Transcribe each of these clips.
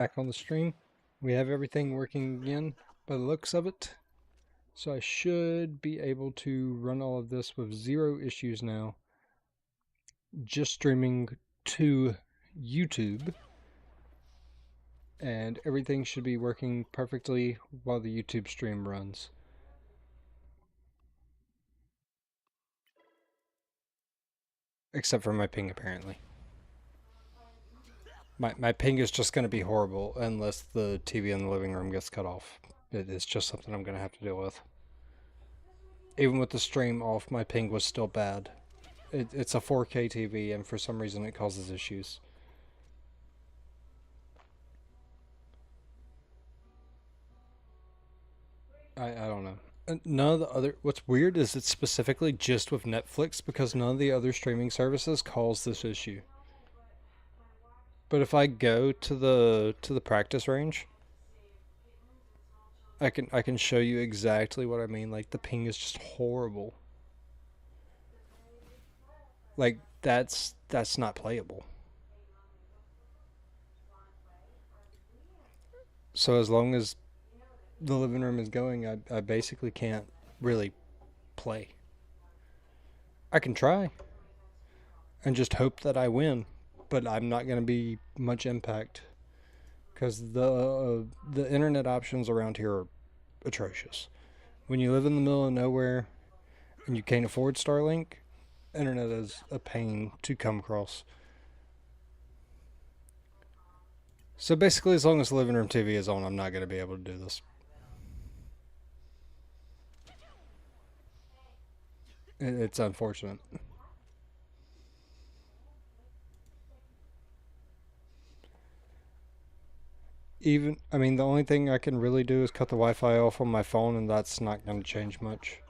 Back on the stream. We have everything working again by the looks of it. So I should be able to run all of this with zero issues now. Just streaming to YouTube. And everything should be working perfectly while the YouTube stream runs. Except for my ping, apparently. My ping is just going to be horrible unless the TV in the living room gets cut off. It is just something I'm going to have to deal with. Even with the stream off, my ping was still bad. It's a 4K TV, and for some reason it causes issues. I don't know. None of the other... What's weird is it's specifically just with Netflix because none of the other streaming services cause this issue. But if I go to the practice range, I can show you exactly what I mean. Like the ping is just horrible. Like that's not playable. So as long as the living room is going, I basically can't really play. I can try and just hope that I win, but I'm not going to be much impact because the internet options around here are atrocious. When you live in the middle of nowhere and you can't afford Starlink, internet is a pain to come across. So basically, as long as the living room TV is on, I'm not going to be able to do this. It's unfortunate. I mean, the only thing I can really do is cut the Wi-Fi off on my phone, and that's not going to change much.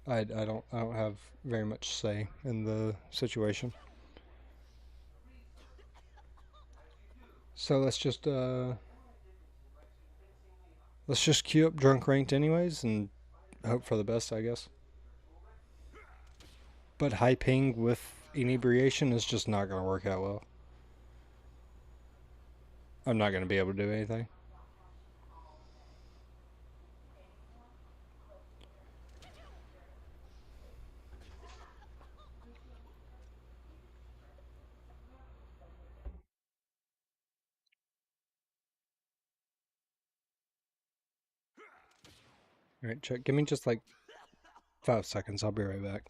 I don't have very much say in the situation. So let's just queue up drunk ranked anyways and hope for the best, I guess. But high ping with inebriation is just not going to work out well. I'm not going to be able to do anything. All right, check. Give me just like 5 seconds. I'll be right back.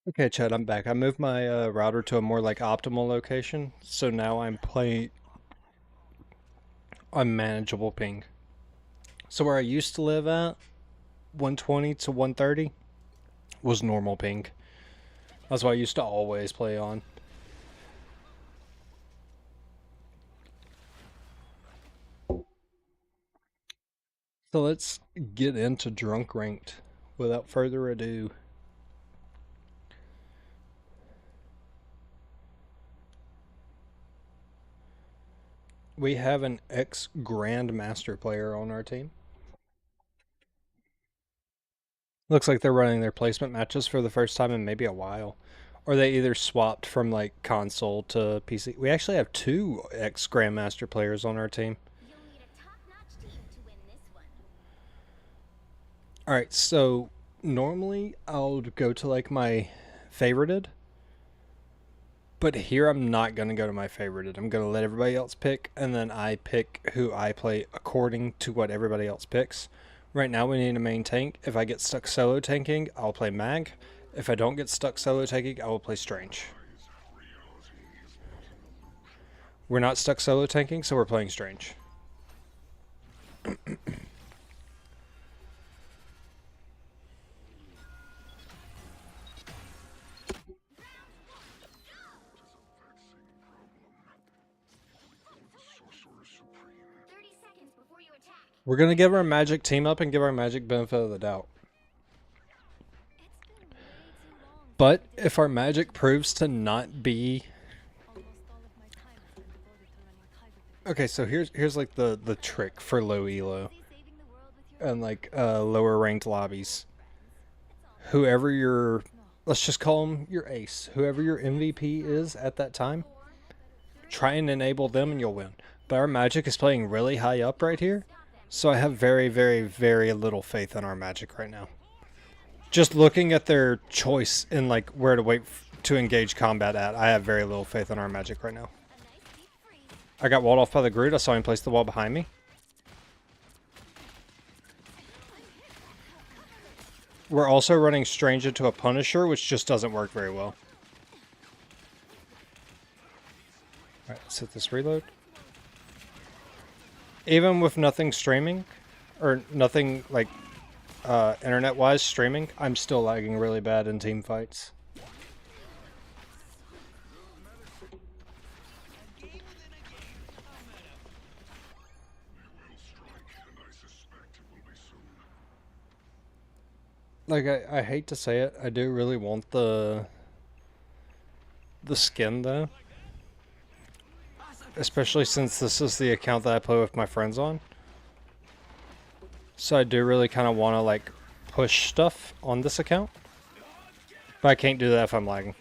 Okay, Chad, I'm back. I moved my router to a more like optimal location, so now I'm playing on manageable ping. So where I used to live at, 120 to 130 was normal ping. That's what I used to always play on. So let's get into drunk ranked without further ado. We have an ex-Grandmaster player on our team. Looks like they're running their placement matches for the first time in maybe a while. Or they either swapped from like console to PC. We actually have two ex-Grandmaster players on our team. Alright, so normally I'll go to like my favorited. But here I'm not going to go to my favorited. I'm going to let everybody else pick, and then I pick who I play according to what everybody else picks. Right now we need a main tank. If I get stuck solo tanking, I'll play Mag. If I don't get stuck solo tanking, I will play Strange. We're not stuck solo tanking, so we're playing Strange. We're going to give our Magic team up and give our Magic benefit of the doubt. But if our Magic proves to not be... Okay, so here's like the trick for low elo and like lower ranked lobbies. Whoever your, let's just call him your ace, whoever your MVP is at that time, try and enable them and you'll win. But our Magic is playing really high up right here, so I have very, very, very little faith in our Magic right now. Just looking at their choice in like where to wait to engage combat at, I have very little faith in our Magic right now. I got walled off by the Groot. I saw him place the wall behind me. We're also running Strange into a Punisher, which just doesn't work very well. Alright, let's hit this reload. Even with nothing streaming, or nothing like internet-wise streaming, I'm still lagging really bad in team fights. Like, I hate to say it, I do really want the skin, though. Especially since this is the account that I play with my friends on. So I do really kind of want to, like, push stuff on this account. But I can't do that if I'm lagging.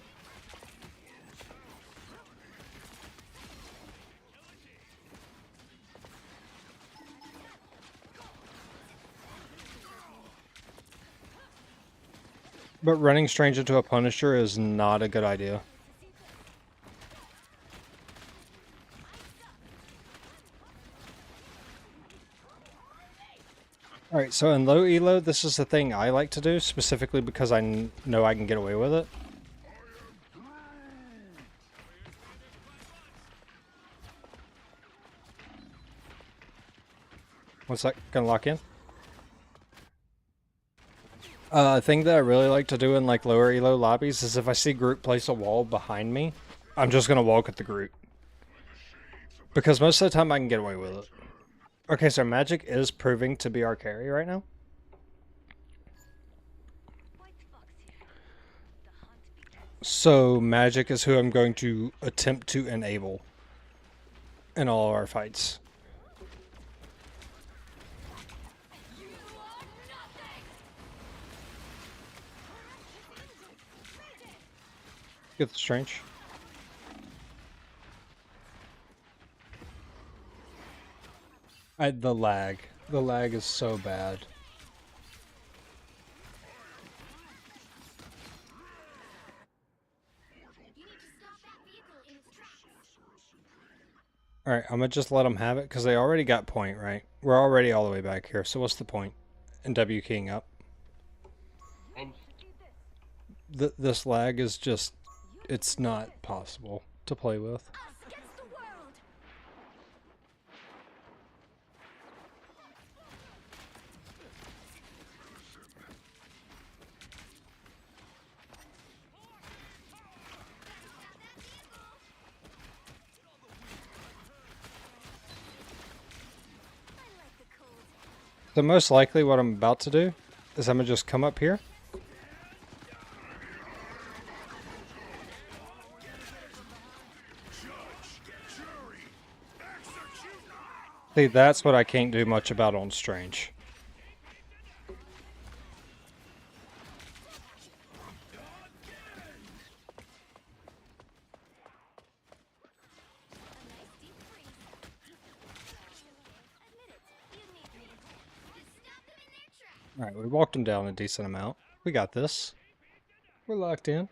But running Strange into a Punisher is not a good idea. Alright, so in low elo, this is the thing I like to do, specifically because I know I can get away with it. What's that gonna lock in? A thing that I really like to do in like lower elo lobbies is if I see Groot place a wall behind me, I'm just gonna walk at the Groot. Because most of the time I can get away with it. Okay, so Magic is proving to be our carry right now. So Magic is who I'm going to attempt to enable in all of our fights. Get the Strange. The lag. The lag is so bad. Alright, I'm gonna just let them have it, because they already got point, right? We're already all the way back here, so what's the point in W keying up? This lag is just, it's not possible to play with. So most likely what I'm about to do is I'm gonna just come up here. See, that's what I can't do much about on Strange. Alright, we walked him down a decent amount. We got this. We're locked in.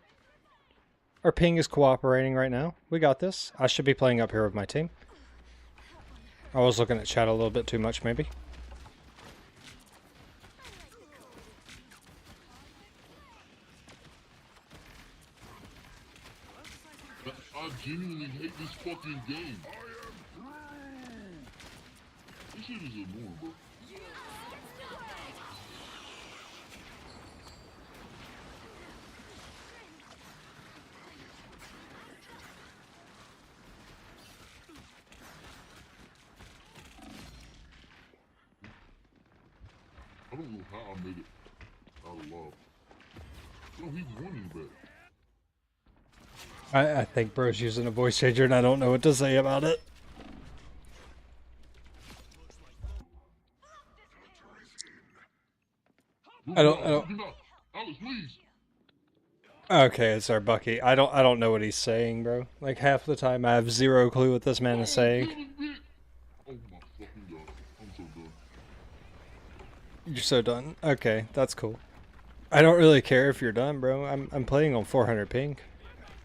Our ping is cooperating right now. We got this. I should be playing up here with my team. I was looking at chat a little bit too much, maybe. I genuinely hate this fucking game. This shit is annoying, bro. I don't know how I made it out of love. No, he's winning back. I think bro's using a voice changer and I don't know what to say about it. I don't Alex, please. Okay, it's our Bucky. I don't know what he's saying, bro. Like half the time I have zero clue what this man is saying. Oh my fucking god. I'm so done. You're so done. Okay, that's cool. I don't really care if you're done, bro. I'm playing on 400 ping.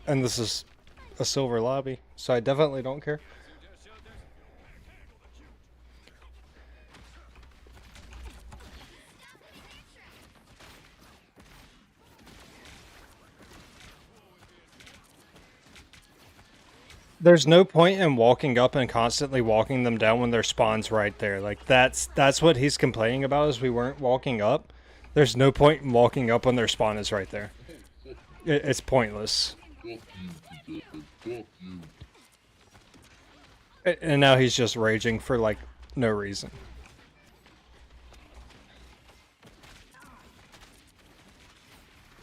And this is a silver lobby, so I definitely don't care. There's no point in walking up and constantly walking them down when their spawn's right there. Like that's what he's complaining about is we weren't walking up. There's no point in walking up when their spawn is right there. It's pointless. Fuck you, fuck you. And now he's just raging for like no reason.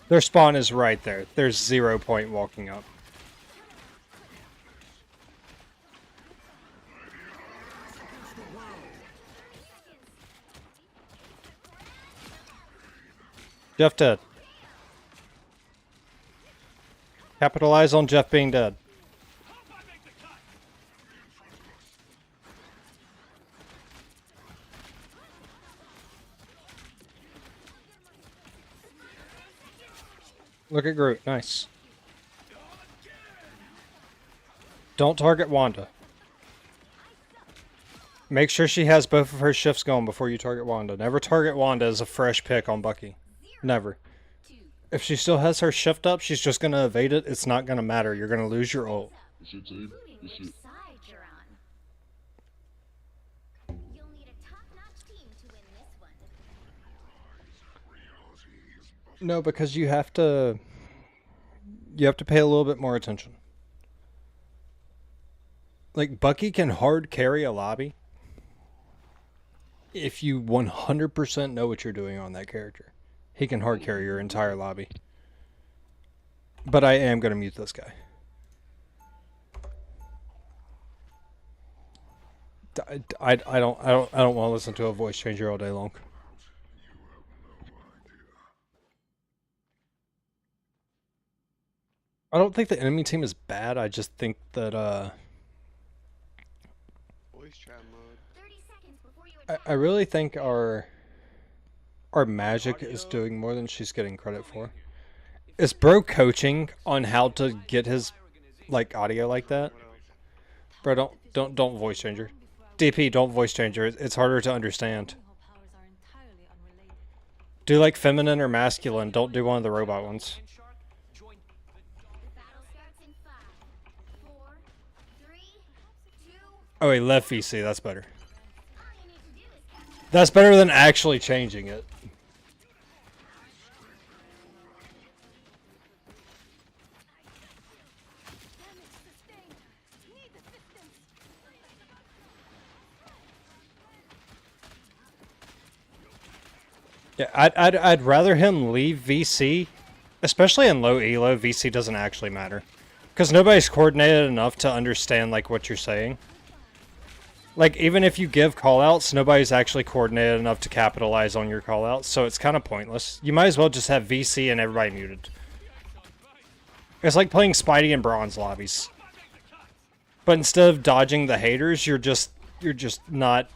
Their spawn is right there. There's 0 point walking up. Jeff dead. Capitalize on Jeff being dead. Look at Groot. Nice. Don't target Wanda. Make sure she has both of her shifts going before you target Wanda. Never target Wanda as a fresh pick on Bucky. Never. If she still has her shift up, she's just going to evade it. It's not going to matter. You're going to lose your ult. This shit, team. This shit. No, because you have to pay a little bit more attention. Like, Bucky can hard carry a lobby if you 100% know what you're doing on that character. He can hard carry your entire lobby. But I am going to mute this guy. I don't want to listen to a voice changer all day long. I don't think the enemy team is bad. I just think that Voice chat mode. I really think our magic is doing more than she's getting credit for. Is bro coaching on how to get his like audio like that? Bro, don't voice changer. DP, don't voice changer. It's harder to understand. Do like feminine or masculine. Don't do one of the robot ones. Oh, wait, left VC. That's better. That's better than actually changing it. Yeah, I'd rather him leave VC, especially in low elo. VC doesn't actually matter, because nobody's coordinated enough to understand like what you're saying. Like even if you give callouts, nobody's actually coordinated enough to capitalize on your callouts, so it's kind of pointless. You might as well just have VC and everybody muted. It's like playing Spidey in bronze lobbies, but instead of dodging the haters, you're just not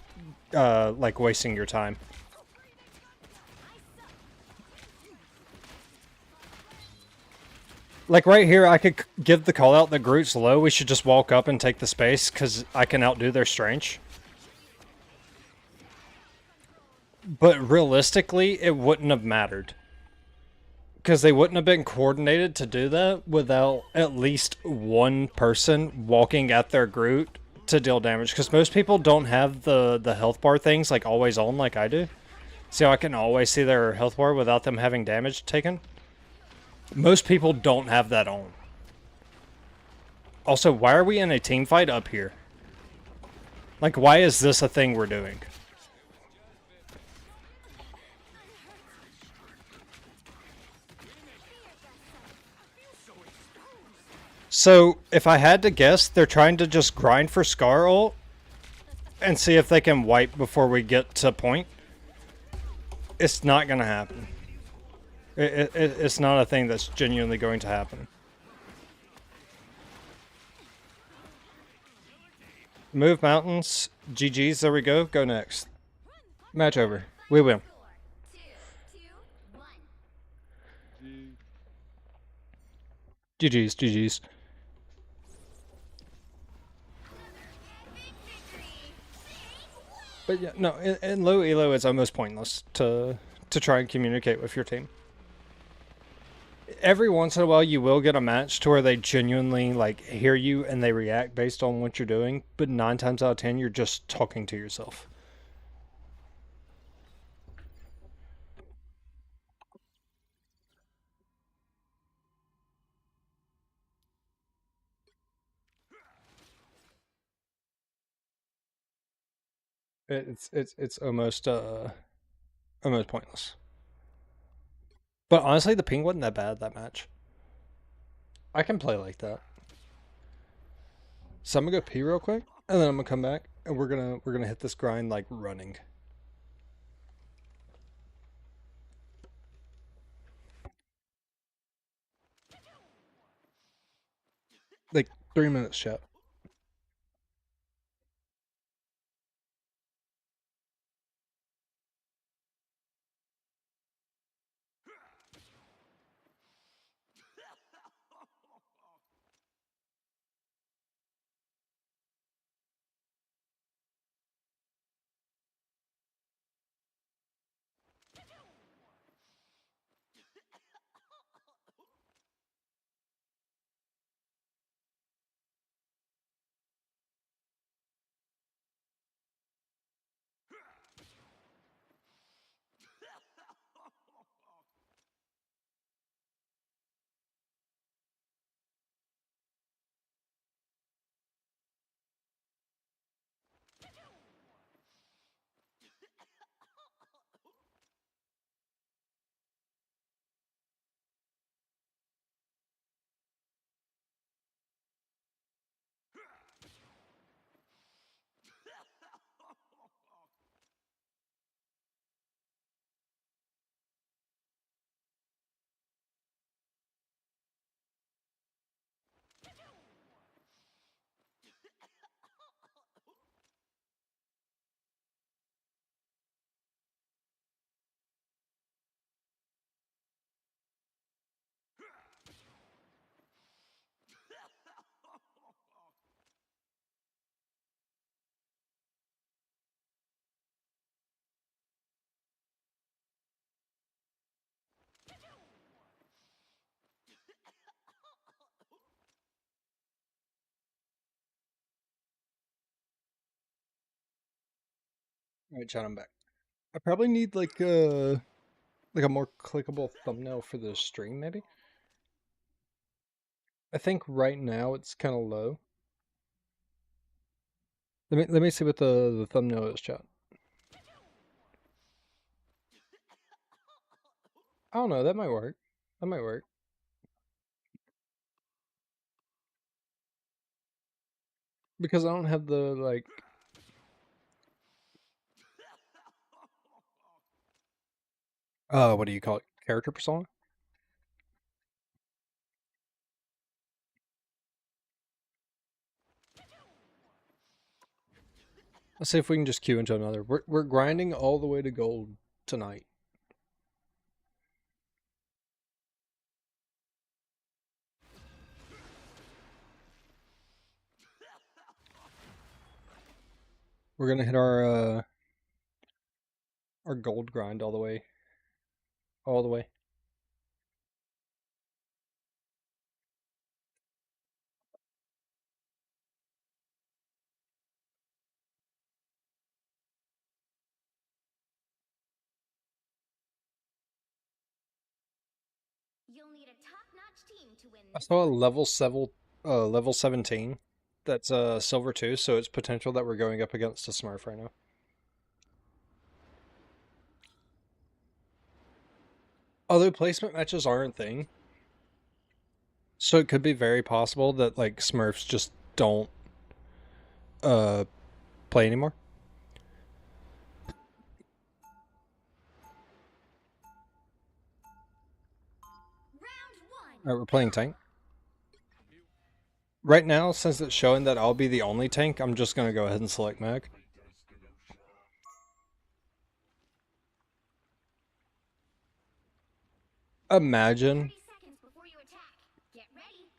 like wasting your time. Like right here, I could give the call out that Groot's low. We should just walk up and take the space because I can outdo their Strange. But realistically, it wouldn't have mattered. Because they wouldn't have been coordinated to do that without at least one person walking at their Groot to deal damage. Because most people don't have the health bar things like always on like I do. See how I can always see their health bar without them having damage taken? Most people don't have that on. Also, why are we in a team fight up here? Like, why is this a thing we're doing? So, if I had to guess, they're trying to just grind for Scar ult and see if they can wipe before we get to point. It's not gonna happen. It's not a thing that's genuinely going to happen. Move mountains. GG's, there we go. Go next. Match over. We win. GG's, GG's. But yeah, no, in low elo, it's almost pointless to try and communicate with your team. Every once in a while, you will get a match to where they genuinely like hear you and they react based on what you're doing. But 9 times out of 10, you're just talking to yourself. It's almost almost pointless. But honestly, the ping wasn't that bad that match. I can play like that. So I'm gonna go pee real quick, and then I'm gonna come back, and we're gonna hit this grind like running. Like 3 minutes, chat. Alright, chat, I'm back. I probably need like a more clickable thumbnail for the stream, maybe. I think right now it's kind of low. Let me see what the thumbnail is, chat. I don't know. That might work. That might work. Because I don't have the like. What do you call it? Character persona. Let's see if we can just queue into another. We're grinding all the way to gold tonight. We're gonna hit our gold grind all the way. All the way. You'll need a top-notch team to win I this saw a one. level 17. That's silver 2, so it's potential that we're going up against a Smurf right now. Although placement matches aren't a thing. So it could be very possible that like Smurfs just don't play anymore. Round 1. Alright, we're playing tank. Right now, since it's showing that I'll be the only tank, I'm just gonna go ahead and select Mag. Imagine. 30 seconds before you attack. Get ready.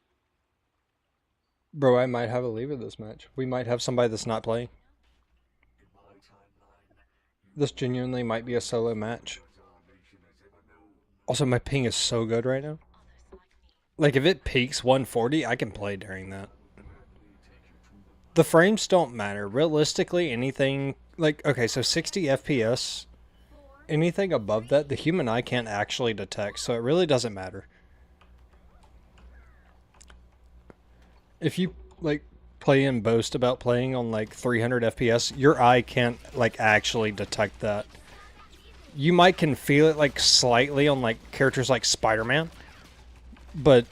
Bro, I might have a leaver this match. We might have somebody that's not playing. This genuinely might be a solo match. Also, my ping is so good right now. Like, if it peaks 140, I can play during that. The frames don't matter. Realistically, anything... Like, okay, so 60 FPS... Anything above that, the human eye can't actually detect, so it really doesn't matter. If you, like, play and boast about playing on, like, 300 FPS, your eye can't, like, actually detect that. You might can feel it, like, slightly on, like, characters like Spider-Man, but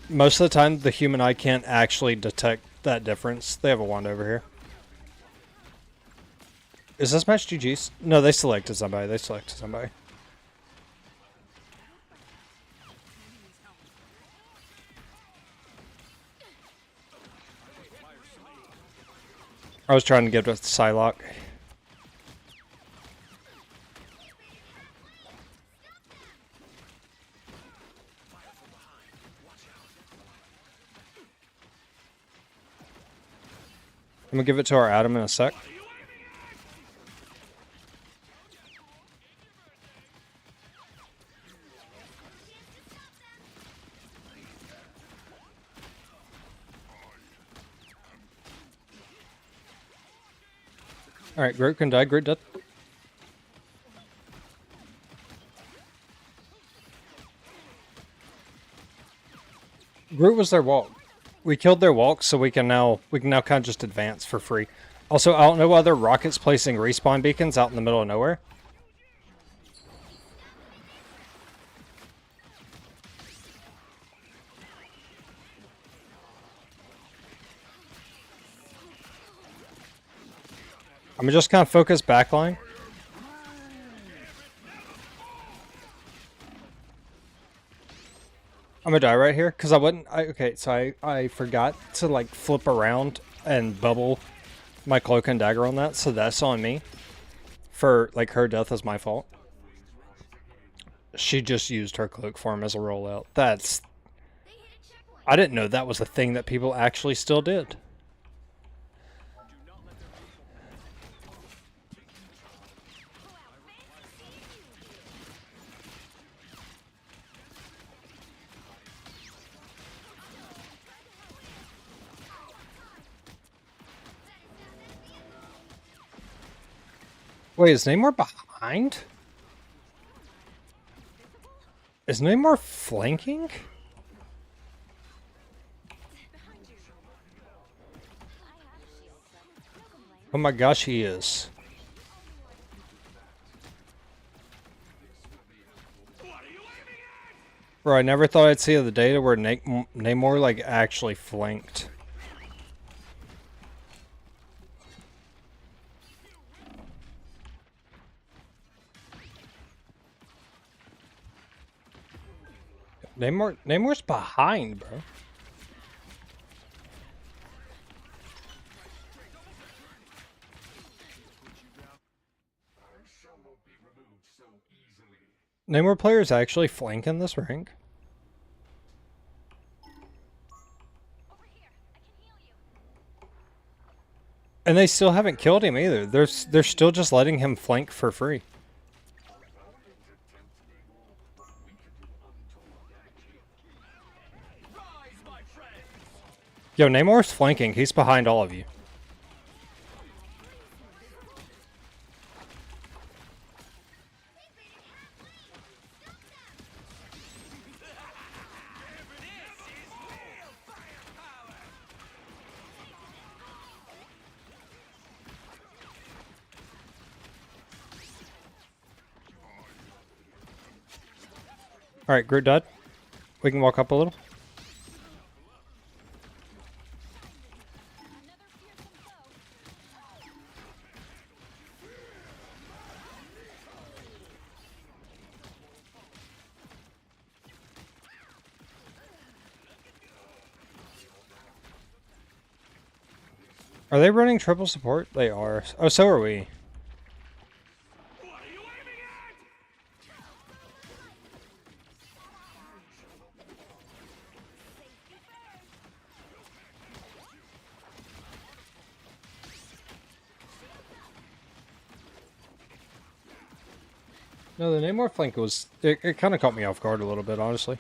most of the time, the human eye can't actually detect that difference. They have a wand over here. Is this match GG's? No, they selected somebody. They selected somebody. I was trying to get with Psylocke. I'm gonna give it to our Adam in a sec. Alright, Groot can die. Groot dead. Groot was their walk. We killed their walk, so we can now kind of just advance for free. Also, I don't know why there are rockets placing respawn beacons out in the middle of nowhere. I'm gonna just kind of focus backline. I'm gonna die right here because I wouldn't. Okay, so I forgot to like flip around and bubble my cloak and dagger on that, so that's on me. For like her death is my fault. She just used her cloak form as a rollout. That's. I didn't know that was a thing that people actually still did. Wait, is Namor behind? Is Namor flanking? Oh my gosh, he is. Bro, I never thought I'd see the data where Namor like actually flanked. Namor's behind, bro. Namor players actually flanking this rank. And they still haven't killed him either. They're still just letting him flank for free. Yo, Namor's flanking. He's behind all of you. Alright, Groot died. We can walk up a little. Are they running triple support? They are. Oh, so are we. No, the Namor flank was... It kind of caught me off guard a little bit, honestly.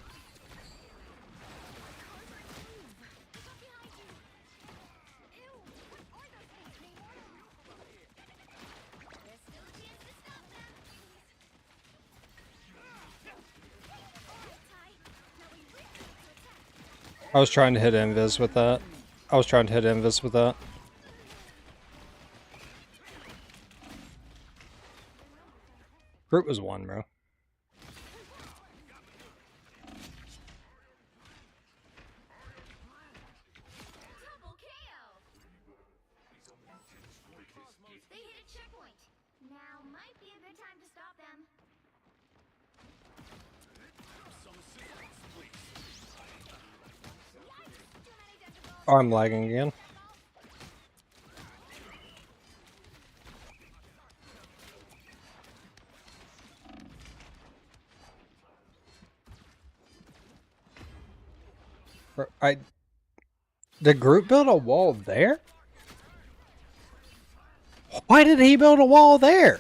I was trying to hit Invis with that. Groot was one, bro. Double KO. They hit a checkpoint. Now might be a good time to stop them. Oh, I'm lagging again. Did Groot build a wall there? Why did he build a wall there?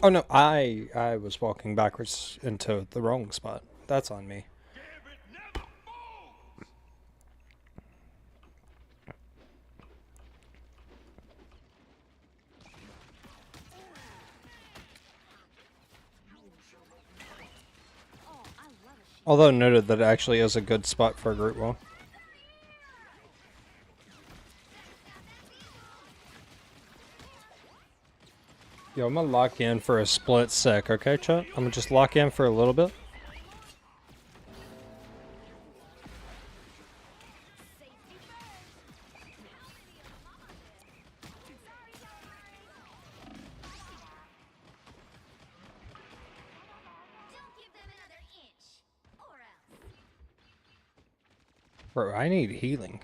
Oh no, I was walking backwards into the wrong spot. That's on me. Although noted that it actually is a good spot for a Groot wall. Yo, I'm gonna lock in for a split sec, okay, chat? I'm gonna just lock in for a little bit. Bro, I need healing.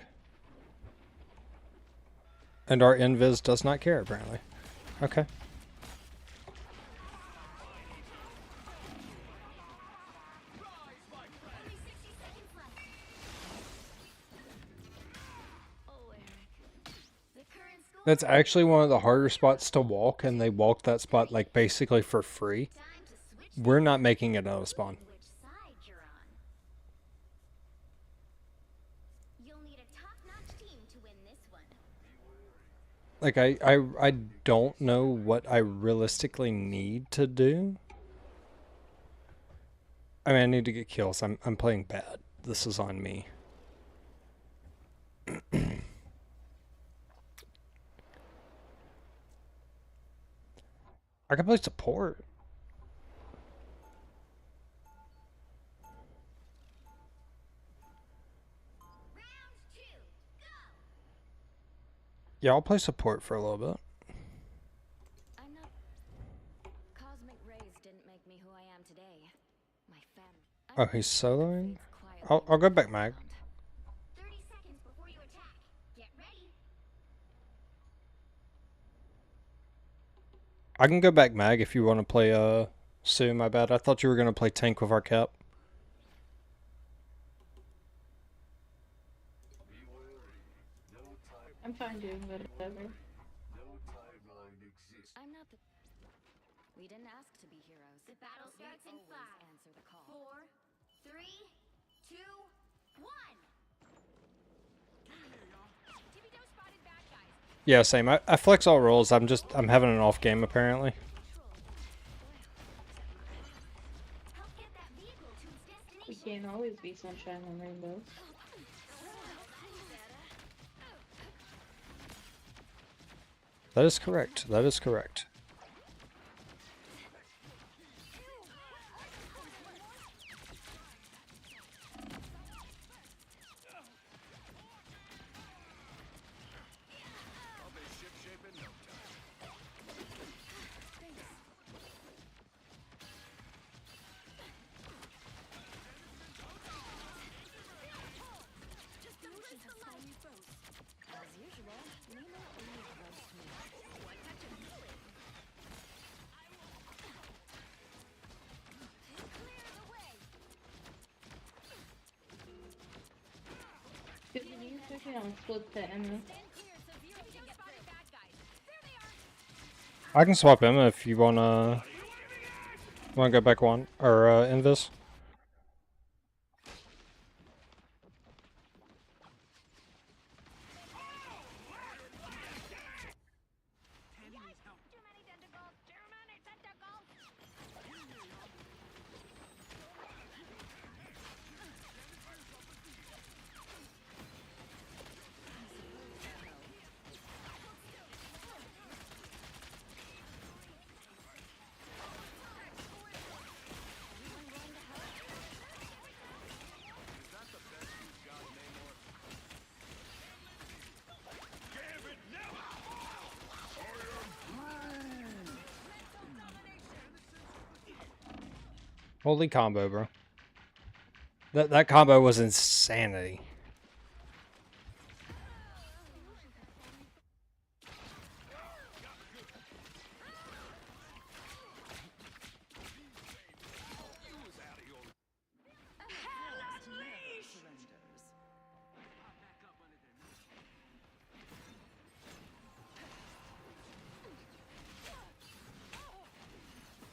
And our Invis does not care, apparently. Okay. That's actually one of the harder spots to walk, and they walk that spot like basically for free. We're not making it out of spawn. Like I don't know what I realistically need to do. I mean, I need to get kills. I'm playing bad. This is on me. I can play support. Round two, go! Yeah, I'll play support for a little bit. I'm not. Cosmic rays didn't make me who I am today. My family. Oh, he's soloing? I'll go back mag. 30 seconds before you attack. Get ready. I can go back mag if you want to play Sue, my bad. I thought you were gonna play tank with our cap. I'm fine doing whatever. I'm not the. We didn't ask to be heroes. The battle but we starts in always 5, answer the call. 4, 3, 2, 1. Tibido spotted bad guys. Yeah, same. I flex all rolls. I'm having an off game apparently. Help get that vehicle to its destination. We can't always be sunshine and rainbows. That is correct. That is correct. As usual, Nemo only roast me. One touch of healing. Clear the way. Dude, did you freaking on split the Emma? Stand clear so Zero can get through. Bad guys. There they are. I can swap Emma if you wanna go back one or Invis. Too many tentacles. Too many tentacles. Holy combo, bro. That combo was insanity.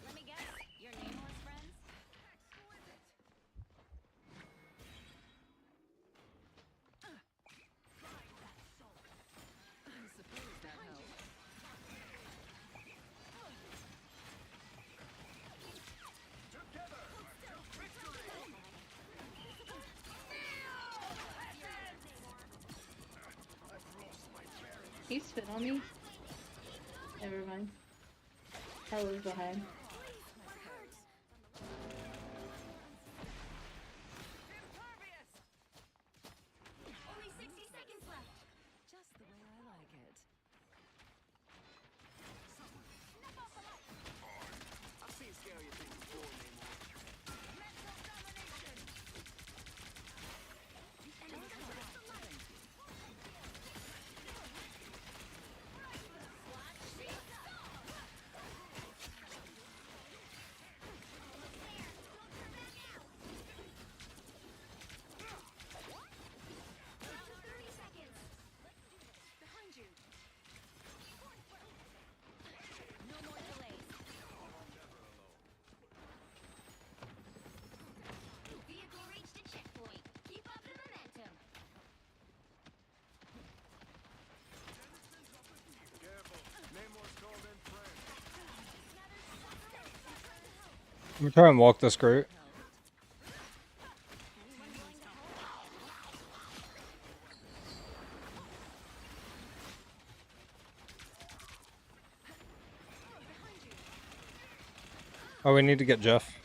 Let me guess. You're nameless, friends? I suppose that helps. He spit on me? Never mind. I was behind. Only 60 seconds left. Just the way I like it. I've seen scarier things before, Namor. Mental domination. I'm gonna try and walk this Groot. Oh, we need to get Jeff.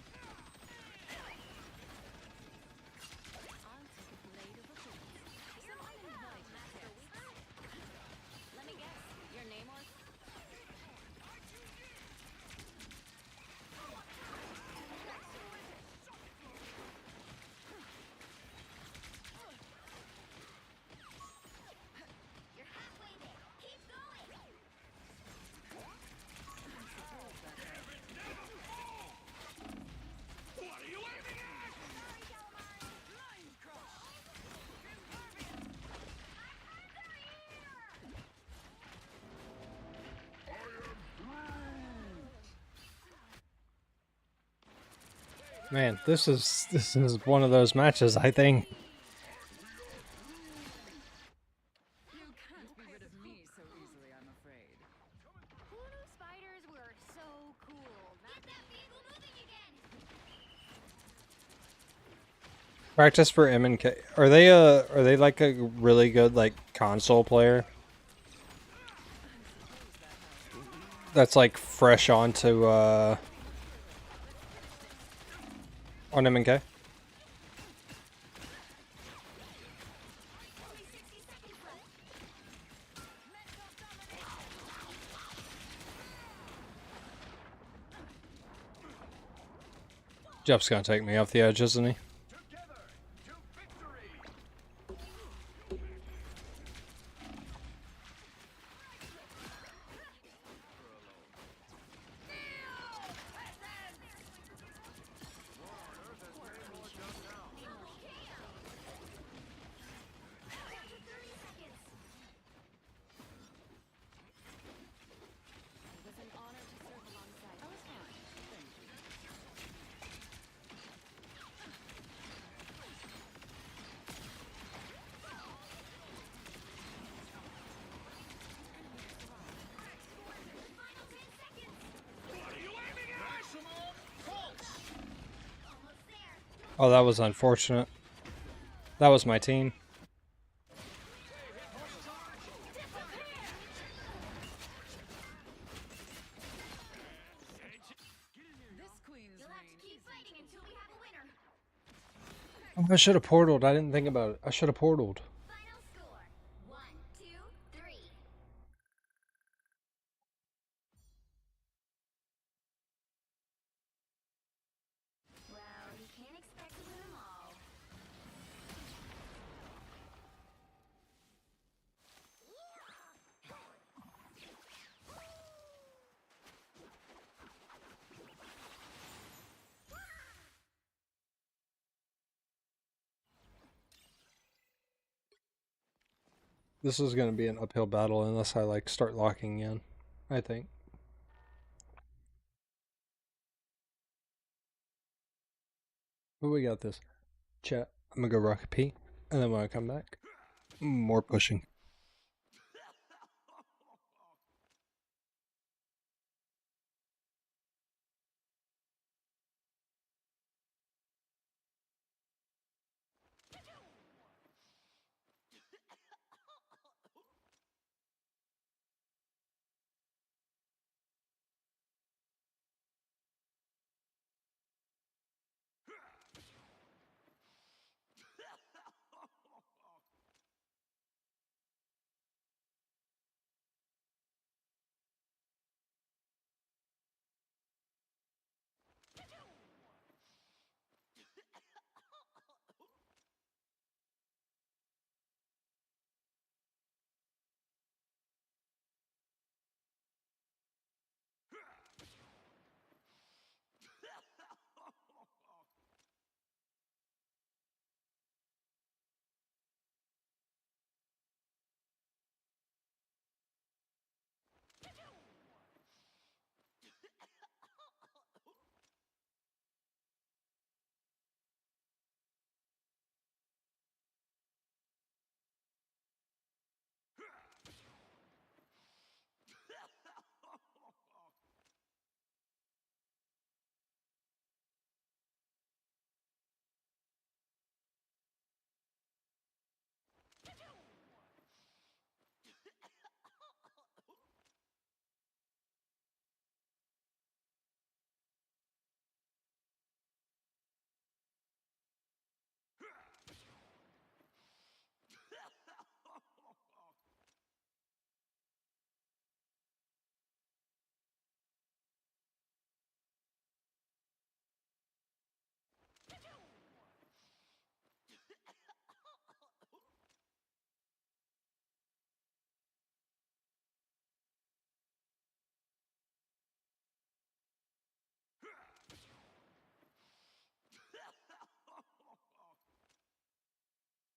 Let me guess. Your name was? You're halfway there. Keep going. Man, this is one of those matches, I think. You can't be rid of me so easily, I'm afraid. Who knew spiders were so cool? Get that vehicle moving again. Practice for M&K. Are they like a really good like console player? That's like fresh onto on M&K? Jeff's gonna take me off the edge, isn't he? It was an honor to serve alongside. I was fine. Thank you. Oh, that was unfortunate. That was my team. This queen's You'll have to reign keep fighting until we have a winner. Oh, I should have portaled. I didn't think about it. I should have portaled. Final score: 1, 2, 3. Well, you can't expect to win them all. This is gonna be an uphill battle unless I like start locking in, I think. But we got this. Chat. I'm gonna go rock a pee, and then when I come back, more pushing.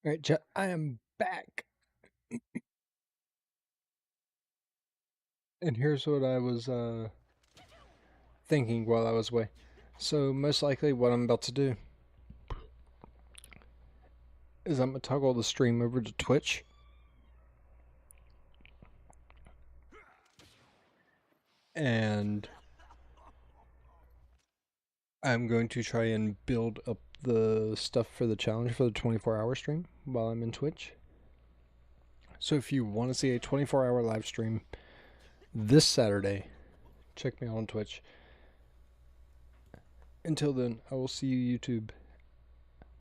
Alright, chat, I am back. And here's what I was thinking while I was away. So most likely what I'm about to do is I'm going to toggle the stream over to Twitch. And I'm going to try and build up the stuff for the challenge for the 24-hour stream while I'm in Twitch. So if you want to see a 24-hour live stream this Saturday, check me out on Twitch. Until then, I will see you YouTube.